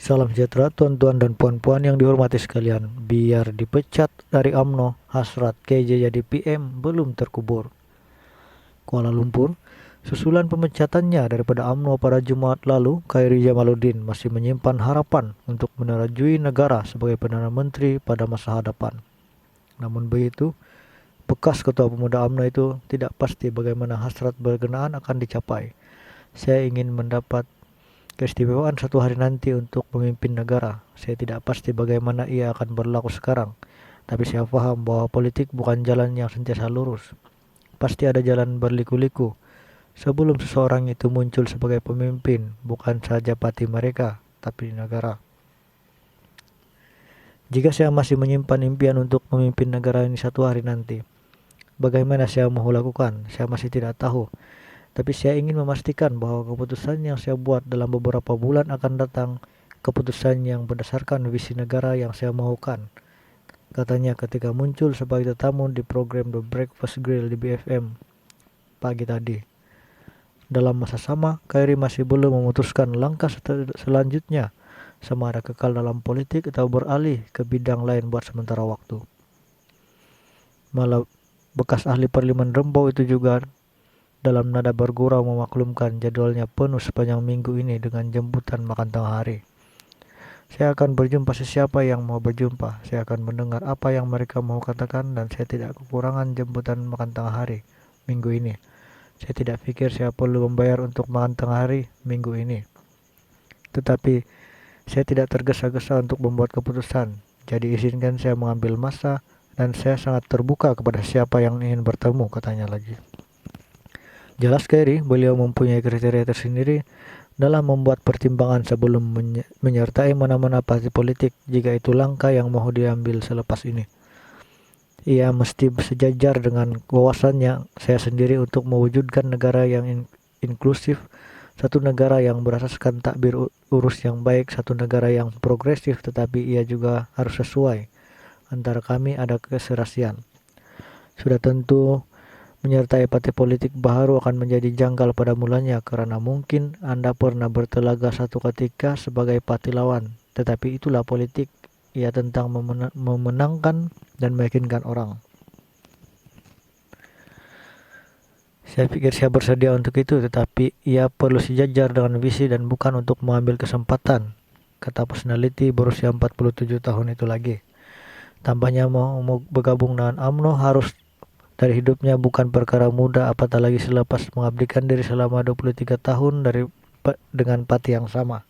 Salam sejahtera tuan-tuan dan puan-puan yang dihormati sekalian. Biar dipecat dari UMNO, hasrat KJ jadi PM belum terkubur. Kuala Lumpur, susulan pemecatannya daripada UMNO pada Jumat lalu, Khairi Jamaluddin masih menyimpan harapan untuk menerajui negara sebagai Perdana Menteri pada masa hadapan. Namun begitu, bekas Ketua Pemuda UMNO itu tidak pasti bagaimana hasrat berkenaan akan dicapai. Saya ingin mendapat keistimewaan satu hari nanti untuk memimpin negara. Saya tidak pasti bagaimana ia akan berlaku sekarang, tapi saya paham bahwa politik bukan jalan yang sentiasa lurus. Pasti ada jalan berliku-liku sebelum seseorang itu muncul sebagai pemimpin, bukan saja parti mereka, tapi negara. Jika saya masih menyimpan impian untuk memimpin negara ini satu hari nanti, bagaimana saya mau lakukan? Saya masih tidak tahu. Tapi saya ingin memastikan bahwa keputusan yang saya buat dalam beberapa bulan akan datang, keputusan yang berdasarkan visi negara yang saya mahukan. Katanya ketika muncul sebagai tetamu di program The Breakfast Grill di BFM pagi tadi. Dalam masa sama, Khairi masih belum memutuskan langkah selanjutnya, sama ada kekal dalam politik atau beralih ke bidang lain buat sementara waktu. Malah bekas ahli Parlemen Rembau itu juga dalam nada bergurau memaklumkan jadwalnya penuh sepanjang minggu ini dengan jemputan makan tengah hari. Saya akan berjumpa sesiapa yang mau berjumpa. Saya akan mendengar apa yang mereka mau katakan dan saya tidak kekurangan jemputan makan tengah hari minggu ini. Saya tidak pikir saya perlu membayar untuk makan tengah hari minggu ini. Tetapi saya tidak tergesa-gesa untuk membuat keputusan. Jadi izinkan saya mengambil masa dan saya sangat terbuka kepada siapa yang ingin bertemu, katanya lagi. Jelas Khairi, beliau mempunyai kriteria tersendiri dalam membuat pertimbangan sebelum menyertai mana-mana parti politik jika itu langkah yang mau diambil selepas ini. Ia mesti sejajar dengan wawasannya saya sendiri untuk mewujudkan negara yang inklusif, satu negara yang berasaskan takbir urus yang baik, satu negara yang progresif, tetapi ia juga harus sesuai. Antara kami ada keserasian. Sudah tentu menyertai partai politik baru akan menjadi janggal pada mulanya karena mungkin Anda pernah bertelaga satu ketika sebagai parti lawan. Tetapi itulah politik, ia tentang memenangkan dan meyakinkan orang. Saya pikir saya bersedia untuk itu, tetapi ia perlu sejajar dengan visi dan bukan untuk mengambil kesempatan, kata personality berusia 47 tahun itu lagi. Tambahnya mau bergabung dengan UMNO harus dari hidupnya bukan perkara mudah, apatah lagi selepas mengabdikan diri selama 23 tahun dengan parti yang sama.